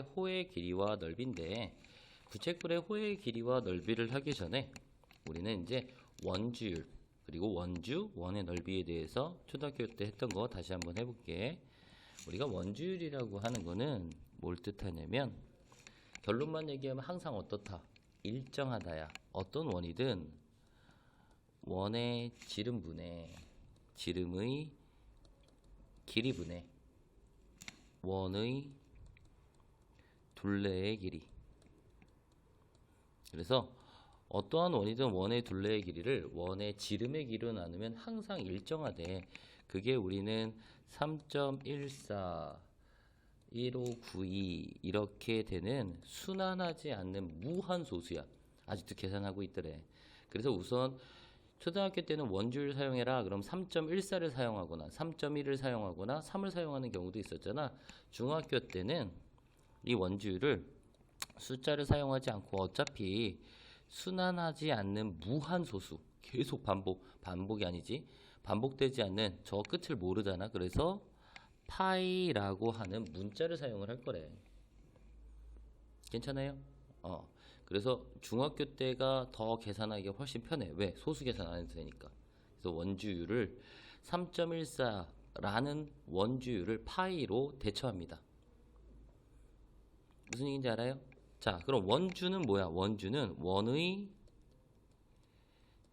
호의 길이와 넓이인데 부채꼴의 호의 길이와 넓이를 하기 전에 우리는 이제 원주율 그리고 원주, 원의 넓이에 대해서 초등학교 때 했던 거 다시 한번 해볼게. 우리가 원주율이라고 하는 거는 뭘 뜻하냐면 결론만 얘기하면 항상 어떻다? 일정하다야. 어떤 원이든 원의 지름분의 지름의 길이분의 원의 둘레의 길이. 그래서 어떠한 원이든 원의 둘레의 길이를 원의 지름의 길이로 나누면 항상 일정하대. 그게 우리는 3.14 1592 이렇게 되는 순환하지 않는 무한소수야. 아직도 계산하고 있더래. 그래서 우선 초등학교 때는 원주율 사용해라. 그럼 3.14를 사용하거나 3.1을 사용하거나 3을 사용하는 경우도 있었잖아. 중학교 때는 이 원주율을 숫자를 사용하지 않고 어차피 순환하지 않는 무한소수 계속 반복이 아니지 반복되지 않는 저 끝을 모르잖아. 그래서 파이라고 하는 문자를 사용을 할 거래. 괜찮아요? 그래서 중학교 때가 더 계산하기가 훨씬 편해. 왜? 소수 계산 안 해도 되니까. 그래서 원주율을 3.14라는 원주율을 파이로 대처합니다. 무슨 얘기인지 알아요? 자, 그럼 원주는 뭐야? 원주는 원의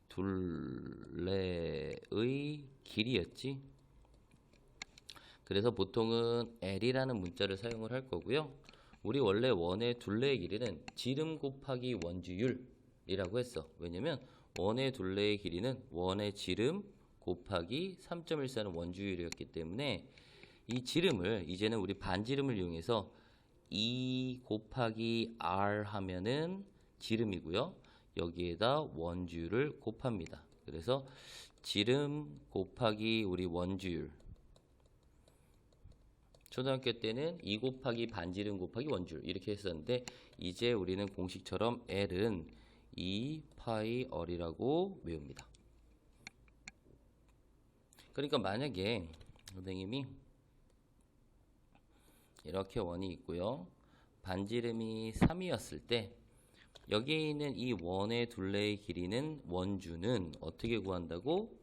둘레의 길이였지. 그래서 보통은 L이라는 문자를 사용을 할 거고요. 우리 원래 원의 둘레의 길이는 지름 곱하기 원주율이라고 했어. 왜냐면 원의 둘레의 길이는 원의 지름 곱하기 3.14는 원주율이었기 때문에 이 지름을 이제는 우리 반지름을 이용해서 2 곱하기 R 하면은 지름이고요. 여기에다 원주율을 곱합니다. 그래서 지름 곱하기 우리 원주율. 초등학교 때는 2 곱하기 반지름 곱하기 원주율 이렇게 했었는데 이제 우리는 공식처럼 L은 2파이 R이라고 외웁니다. 그러니까 만약에 선생님이 이렇게 원이 있고요. 반지름이 3이었을 때 여기에 있는 이 원의 둘레의 길이는 원주는 어떻게 구한다고?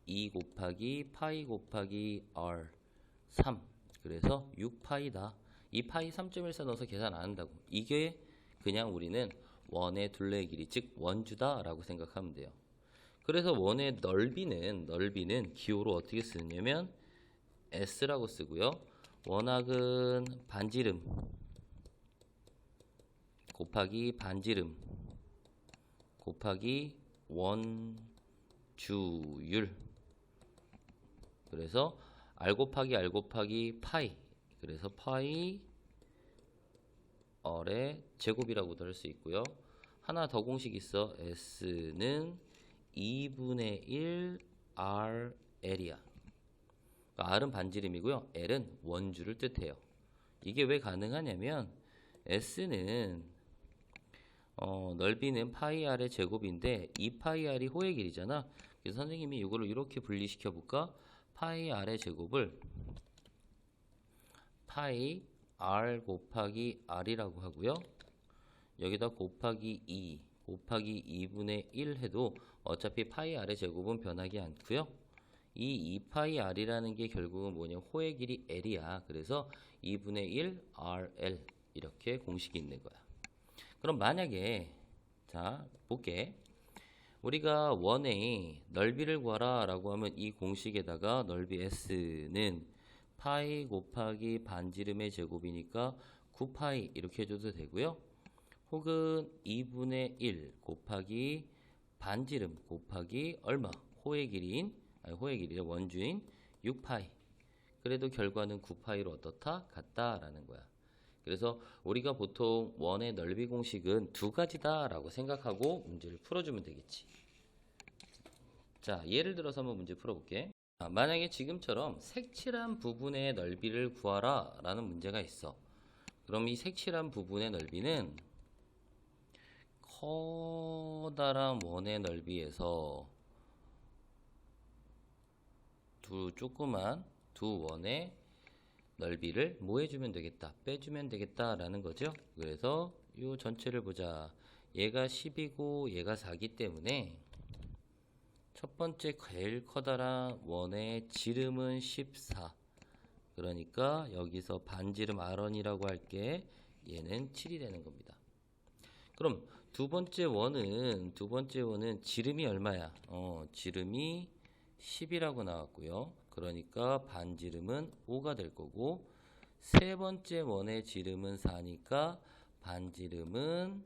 2 곱하기 파이 곱하기 R 3. 그래서 6파이다. 이 파이 3.14 넣어서 계산 안 한다고. 이게 그냥 우리는 원의 둘레의 길이 즉 원주다 라고 생각하면 돼요. 그래서 원의 넓이는 기호로 어떻게 쓰냐면 S라고 쓰고요. 원학은 반지름 곱하기 반지름 곱하기 원주율. 그래서 R 곱하기 파이. 그래서 파이 R의 제곱이라고도 할 수 있고요. 하나 더 공식 있어. S는 2분의 1 RL이야. R은 반지름이고요. L은 원주를 뜻해요. 이게 왜 가능하냐면 S는 넓이는 파이 R의 제곱인데 2파이 R이 호의 길이잖아. 그래서 선생님이 이거를 이렇게 분리시켜 볼까? 파이 R의 제곱을 파이 R 곱하기 R이라고 하고요. 여기다 곱하기 2 곱하기 2분의 1 해도 어차피 파이 R의 제곱은 변하지 않고요. 이 2파이 R이라는 게 결국은 뭐냐? 호의 길이 L이야. 그래서 2분의 1 RL 이렇게 공식이 있는 거야. 그럼 만약에 자 볼게. 우리가 원의 넓이를 구하라 라고 하면 이 공식에다가 넓이 S는 파이 곱하기 반지름의 제곱이니까 9파이 이렇게 해줘도 되고요. 혹은 2분의 1 곱하기 반지름 곱하기 얼마? 호의 길이인 원주인 6파이. 그래도 결과는 9파이로 어떻다? 같다라는 거야. 그래서 우리가 보통 원의 넓이 공식은 두 가지다 라고 생각하고 문제를 풀어주면 되겠지. 자, 예를 들어서 한번 문제 풀어볼게. 만약에 지금처럼 색칠한 부분의 넓이를 구하라 라는 문제가 있어. 그럼 이 색칠한 부분의 넓이는 커다란 원의 넓이에서 조그만 두 원의 넓이를 뭐 해주면 되겠다? 빼주면 되겠다라는 거죠. 그래서 이 전체를 보자. 얘가 10이고 얘가 4기 때문에 첫 번째 제일 커다란 원의 지름은 14. 그러니까 여기서 반지름 R1이라고 할게. 얘는 7이 되는 겁니다. 그럼 두 번째 원은 지름이 얼마야? 지름이 10이라고 나왔고요. 그러니까 반지름은 5가 될 거고, 세 번째 원의 지름은 4니까 반지름은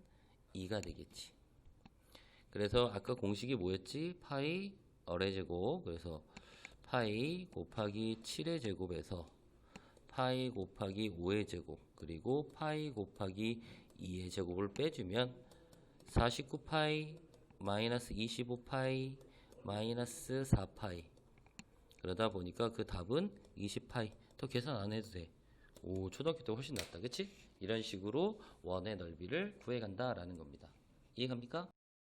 2가 되겠지. 그래서 아까 공식이 뭐였지? 파이 어의 제곱. 그래서 파이 곱하기 7의 제곱에서 파이 곱하기 5의 제곱, 그리고 파이 곱하기 2의 제곱을 빼주면 49파이 마이너스 25파이 마이너스 4파이. 그러다 보니까 그 답은 20파이. 더 계산 안 해도 돼. 오, 초등학교 때 훨씬 낫다. 그치? 이런 식으로 원의 넓이를 구해간다라는 겁니다. 이해갑니까?